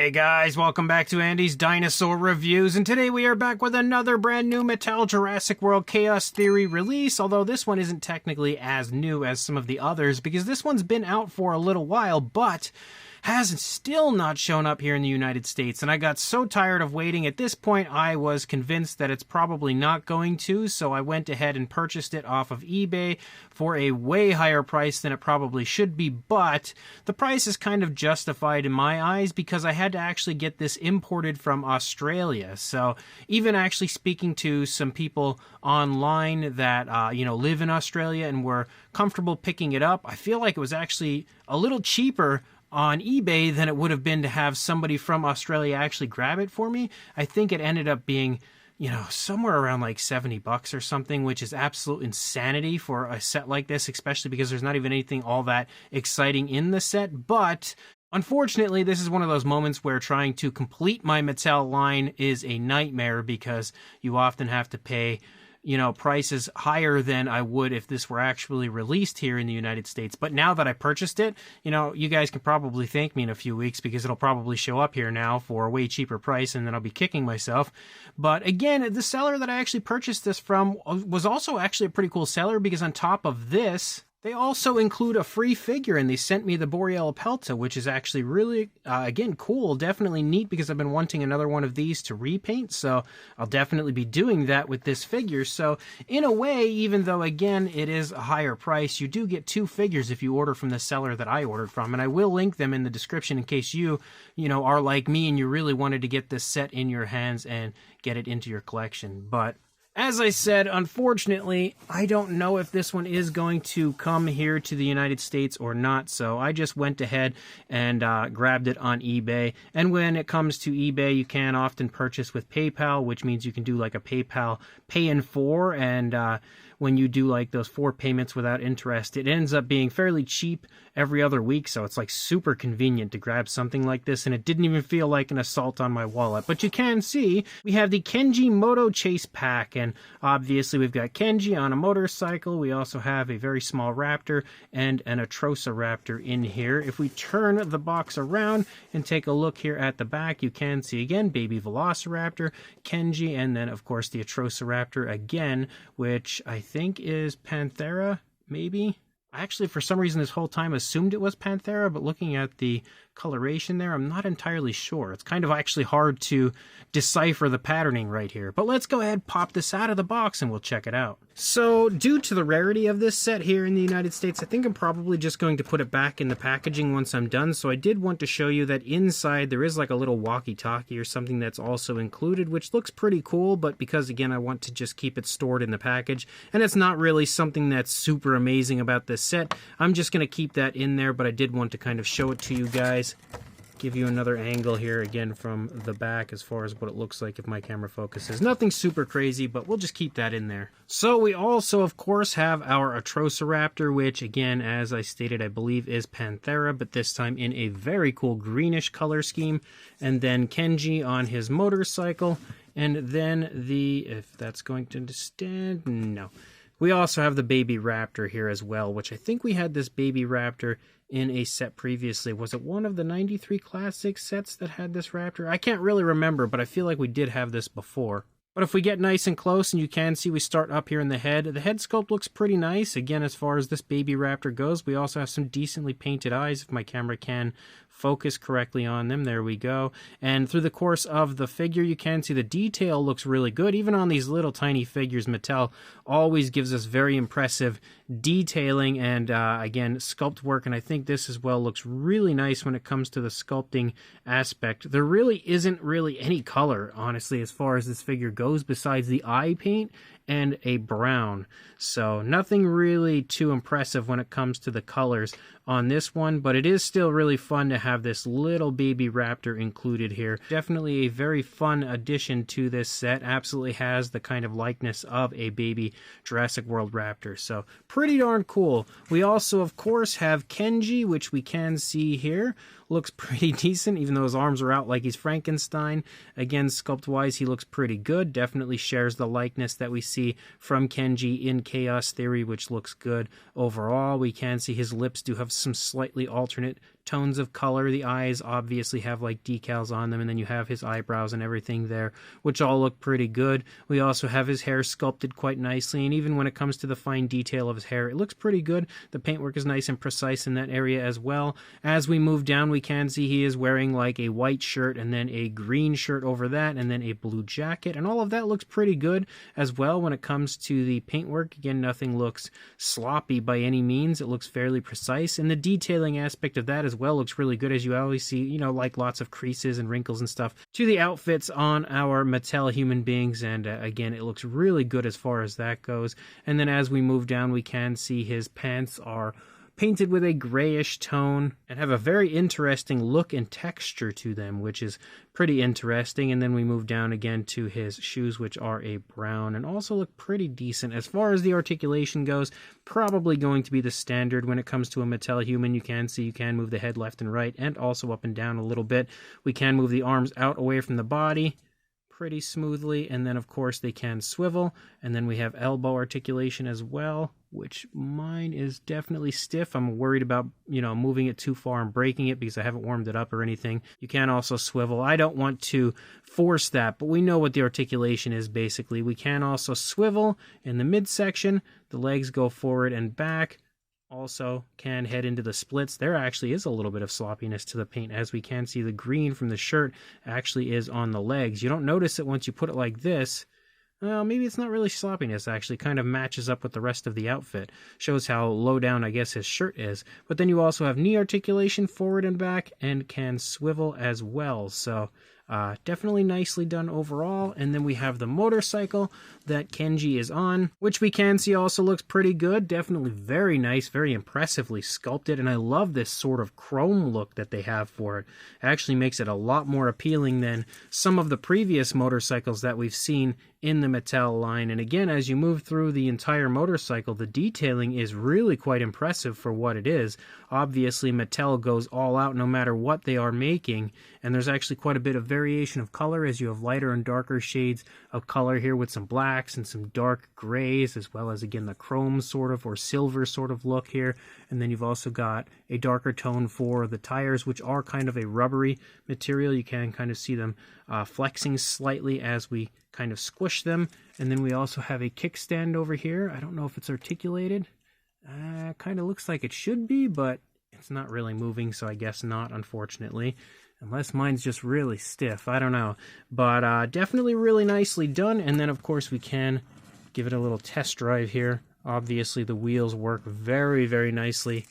Hey guys, welcome back to Andy's Dinosaur Reviews, and today we are back with another brand new Mattel Jurassic World Chaos Theory release, although this one isn't technically as new as some of the others, because this one's been out for a little while, but has still not shown up here in the United States, and I got so tired of waiting. At this point, I was convinced that it's probably not going to, so I went ahead and purchased it off of eBay for a way higher price than it probably should be, but the price is kind of justified in my eyes because I had to actually get this imported from Australia. So even actually speaking to some people online that, live in Australia and were comfortable picking it up, I feel like it was actually a little cheaper on eBay than it would have been to have somebody from Australia actually grab it for me. I think it ended up being, somewhere around like $70 or something, which is absolute insanity for a set like this, especially because there's not even anything all that exciting in the set. But unfortunately, this is one of those moments where trying to complete my Mattel line is a nightmare because you often have to pay prices higher than I would if this were actually released here in the United States. But now that I purchased it, you guys can probably thank me in a few weeks because it'll probably show up here now for a way cheaper price, and then I'll be kicking myself. But again, the seller that I actually purchased this from was also actually a pretty cool seller because on top of this, they also include a free figure, and they sent me the Boreal Pelta, which is actually really, again, cool. Definitely neat because I've been wanting another one of these to repaint, so I'll definitely be doing that with this figure. So in a way, even though, again, it is a higher price, you do get two figures if you order from the seller that I ordered from, and I will link them in the description in case you are like me and you really wanted to get this set in your hands and get it into your collection. But as I said, unfortunately, I don't know if this one is going to come here to the United States or not, so I just went ahead and grabbed it on eBay. And when it comes to eBay, you can often purchase with PayPal, which means you can do like a PayPal pay in 4, and when you do like those 4 payments without interest, it ends up being fairly cheap every other week, so it's like super convenient to grab something like this, and it didn't even feel like an assault on my wallet. But you can see we have the Kenji Moto Chase Pack, and obviously we've got Kenji on a motorcycle. We also have a very small raptor and an Atrociraptor in here. If we turn the box around and take a look here at the back, you can see again baby Velociraptor, Kenji, and then of course the Atrociraptor again, which I think is Panthera, maybe? I actually, for some reason, this whole time assumed it was Panthera, but looking at the coloration there, I'm not entirely sure. It's kind of actually hard to decipher the patterning right here. But let's go ahead, pop this out of the box, and we'll check it out. So, due to the rarity of this set here in the United States, I think I'm probably just going to put it back in the packaging once I'm done. So I did want to show you that inside there is like a little walkie-talkie or something that's also included, which looks pretty cool, but because, again, I want to just keep it stored in the package, and it's not really something that's super amazing about this set, I'm just going to keep that in there, but I did want to kind of show it to you guys. Give you another angle here again from the back as far as what it looks like if my camera focuses. Nothing super crazy, but we'll just keep that in there. So we also, of course, have our Atrociraptor, which again, as I stated, I believe is Panthera, but this time in a very cool greenish color scheme. And then Kenji on his motorcycle. And then if that's going to stand, no. We also have the baby raptor here as well, which I think we had this baby raptor in a set previously. Was it one of the 93 classic sets that had this raptor? I can't really remember, but I feel like we did have this before. But if we get nice and close, and you can see we start up here in the head sculpt looks pretty nice. Again, as far as this baby raptor goes, we also have some decently painted eyes, if my camera can focus correctly on them. There we go. And through the course of the figure, you can see the detail looks really good. Even on these little tiny figures, Mattel always gives us very impressive detailing and, again, sculpt work. And I think this as well looks really nice when it comes to the sculpting aspect. There really isn't really any color, honestly, as far as this figure goes, besides the eye paint and a brown. So nothing really too impressive when it comes to the colors on this one, but it is still really fun to have this little baby raptor included here. Definitely a very fun addition to this set. Absolutely has the kind of likeness of a baby Jurassic World raptor. So pretty darn cool. We also, of course, have Kenji, which we can see here. Looks pretty decent, even though his arms are out like he's Frankenstein. Again, sculpt-wise, he looks pretty good. Definitely shares the likeness that we see from Kenji in Chaos Theory, which looks good overall. We can see his lips do have some slightly alternate tones of color. The eyes obviously have like decals on them, and then you have his eyebrows and everything there, which all look pretty good. We also have his hair sculpted quite nicely, and even when it comes to the fine detail of his hair, it looks pretty good. The paintwork is nice and precise in that area as well. As we move down, we can see he is wearing like a white shirt and then a green shirt over that, and then a blue jacket, and all of that looks pretty good as well. When it comes to the paintwork, again, nothing looks sloppy by any means. It looks fairly precise, and the detailing aspect of that as well looks really good, as you always see, you know, like lots of creases and wrinkles and stuff to the outfits on our Mattel human beings, and again, it looks really good as far as that goes. And then as we move down, we can see his pants are painted with a grayish tone and have a very interesting look and texture to them, which is pretty interesting. And then we move down again to his shoes, which are a brown and also look pretty decent. As far as the articulation goes, probably going to be the standard when it comes to a Mattel human. You can see you can move the head left and right and also up and down a little bit. We can move the arms out away from the body pretty smoothly, and then of course they can swivel, and then we have elbow articulation as well, which mine is definitely stiff. I'm worried about, you know, moving it too far and breaking it because I haven't warmed it up or anything. You can also swivel. I don't want to force that, but we know what the articulation is basically. We can also swivel in the midsection. The legs go forward and back. Also can head into the splits. There actually is a little bit of sloppiness to the paint, as we can see the green from the shirt actually is on the legs. You don't notice it once you put it like this. Well, maybe it's not really sloppiness, actually. Kind of matches up with the rest of the outfit. Shows how low down, I guess, his shirt is. But then you also have knee articulation forward and back, and can swivel as well. So definitely nicely done overall. And then we have the motorcycle that Kenji is on, which we can see also looks pretty good. Definitely very nice, very impressively sculpted, and I love this sort of chrome look that they have for it. It actually makes it a lot more appealing than some of the previous motorcycles that we've seen in the Mattel line. And again, as you move through the entire motorcycle, the detailing is really quite impressive for what it is. Obviously, Mattel goes all out no matter what they are making, and there's actually quite a bit of variation of color, as you have lighter and darker shades of color here with some blacks and some dark grays, as well as, again, the chrome sort of or silver sort of look here. And then you've also got a darker tone for the tires, which are kind of a rubbery material. You can kind of see them flexing slightly as we kind of squish them. And then we also have a kickstand over here. I don't know if it's articulated. Kind of looks like it should be, but it's not really moving, so I guess not, unfortunately. Unless mine's just really stiff. I don't know. But definitely really nicely done. And then, of course, we can give it a little test drive here. Obviously, the wheels work very, very nicely.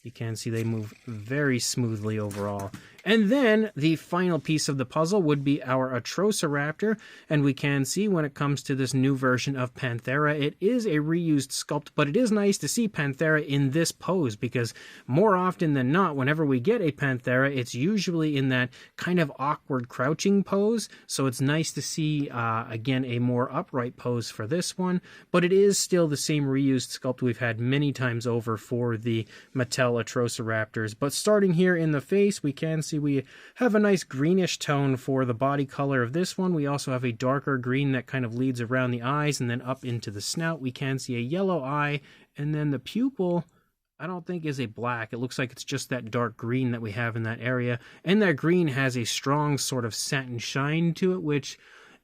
You can see they move very smoothly overall. And then the final piece of the puzzle would be our Atrociraptor, and we can see when it comes to this new version of Panthera, it is a reused sculpt, but it is nice to see Panthera in this pose, because more often than not, whenever we get a Panthera, it's usually in that kind of awkward crouching pose, so it's nice to see, again, a more upright pose for this one, but it is still the same reused sculpt we've had many times over for the Mattel Atrociraptors. But starting here in the face, we can see we have a nice greenish tone for the body color of this one. We also have a darker green that kind of leads around the eyes and then up into the snout. We can see a yellow eye, and then the pupil, I don't think is a black. It looks like it's just that dark green that we have in that area. And that green has a strong sort of satin shine to it, which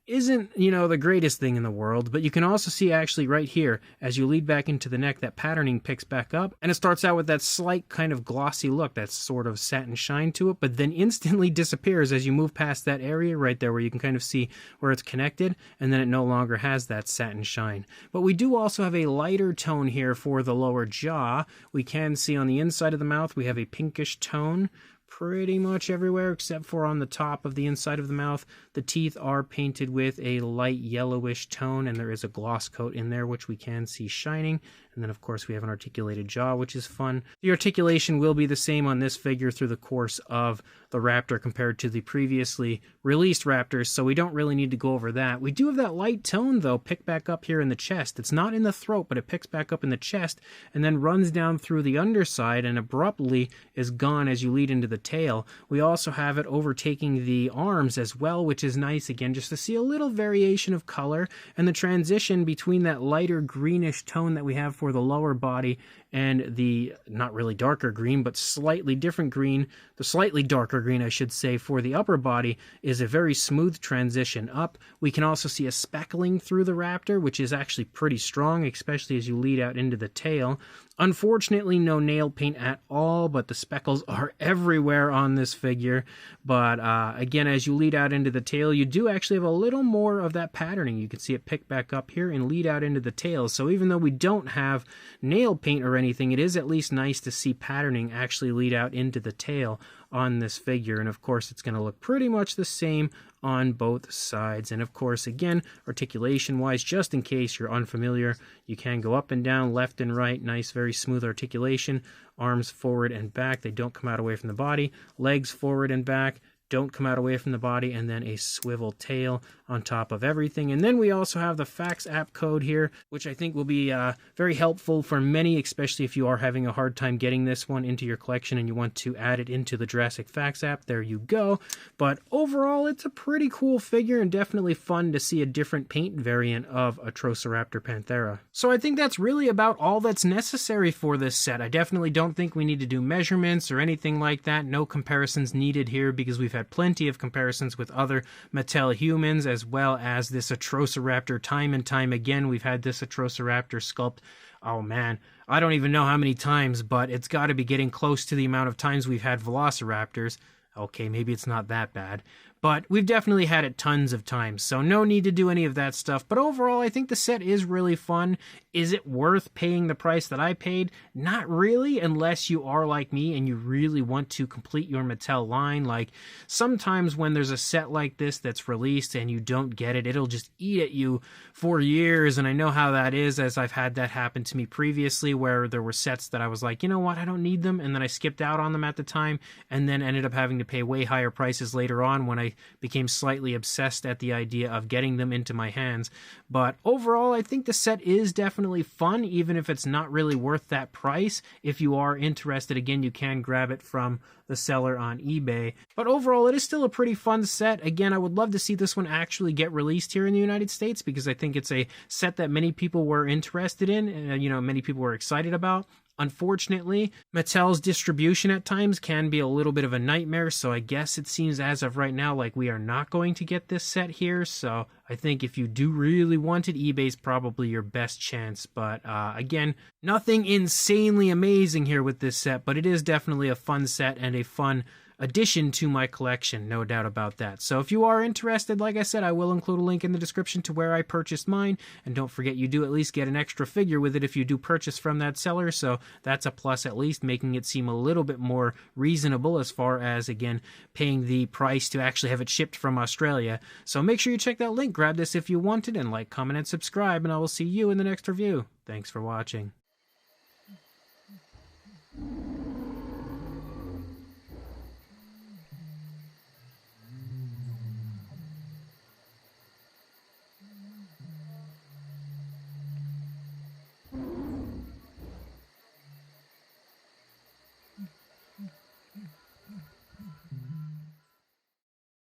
isn't, you know, the greatest thing in the world, but you can also see actually right here, as you lead back into the neck, that patterning picks back up, and it starts out with that slight kind of glossy look, that sort of satin shine to it, but then instantly disappears as you move past that area right there where you can kind of see where it's connected, and then it no longer has that satin shine. But we do also have a lighter tone here for the lower jaw. We can see on the inside of the mouth we have a pinkish tone, pretty much everywhere except for on the top of the inside of the mouth. The teeth are painted with a light yellowish tone, and there is a gloss coat in there which we can see shining. And then, of course, we have an articulated jaw, which is fun. The articulation will be the same on this figure through the course of the Raptor compared to the previously released Raptors, so we don't really need to go over that. We do have that light tone, though, pick back up here in the chest. It's not in the throat, but it picks back up in the chest and then runs down through the underside and abruptly is gone as you lead into the tail. We also have it overtaking the arms as well, which is nice, again, just to see a little variation of color and the transition between that lighter greenish tone that we have for for the lower body, and the not really darker green, but slightly different green, the slightly darker green, I should say, for the upper body is a very smooth transition up. We can also see a speckling through the Raptor, which is actually pretty strong, especially as you lead out into the tail. Unfortunately, no nail paint at all, but the speckles are everywhere on this figure. But again, as you lead out into the tail, you do actually have a little more of that patterning. You can see it pick back up here and lead out into the tail. So even though we don't have nail paint or anything, it is at least nice to see patterning actually lead out into the tail on this figure. And of course, it's going to look pretty much the same on both sides. And of course, again, articulation wise, just in case you're unfamiliar, you can go up and down, left and right, nice, very smooth articulation. Arms forward and back, they don't come out away from the body. Legs forward and back, don't come out away from the body, and then a swivel tail on top of everything. And then we also have the fax app code here, which I think will be very helpful for many, especially if you are having a hard time getting this one into your collection and you want to add it into the Jurassic fax app. There you go. But overall, it's a pretty cool figure and definitely fun to see a different paint variant of Atrociraptor Panthera. So I think that's really about all that's necessary for this set. I definitely don't think we need to do measurements or anything like that. No comparisons needed here because we've had plenty of comparisons with other Mattel humans, as well as this Atrociraptor. Time and time again, we've had this Atrociraptor sculpt. Oh man, I don't even know how many times, but it's got to be getting close to the amount of times we've had Velociraptors. Okay, maybe it's not that bad, but we've definitely had it tons of times, so no need to do any of that stuff. But overall, I think the set is really fun. Is it worth paying the price that I paid? Not really, unless you are like me and you really want to complete your Mattel line. Like, sometimes when there's a set like this that's released and you don't get it, it'll just eat at you for years, and I know how that is, as I've had that happen to me previously, where there were sets that I was like, you know what, I don't need them, and then I skipped out on them at the time, and then ended up having to pay way higher prices later on when I became slightly obsessed at the idea of getting them into my hands. But overall, I think the set is definitely fun, even if it's not really worth that price. If you are interested, again, you can grab it from the seller on eBay. But overall, it is still a pretty fun set. Again, I would love to see this one actually get released here in the United States, because I think it's a set that many people were interested in, and many people were excited about. Unfortunately, Mattel's distribution at times can be a little bit of a nightmare, so I guess it seems as of right now like we are not going to get this set here. So I think if you do really want it, eBay's probably your best chance. But again, nothing insanely amazing here with this set, but it is definitely a fun set and a fun addition to my collection, no doubt about that. So if you are interested, like I said, I will include a link in the description to where I purchased mine, and don't forget you do at least get an extra figure with it if you do purchase from that seller, so that's a plus at least, making it seem a little bit more reasonable as far as, again, paying the price to actually have it shipped from Australia. So make sure you check that link, grab this if you want it, and like, comment, and subscribe, and I will see you in the next review. Thanks for watching.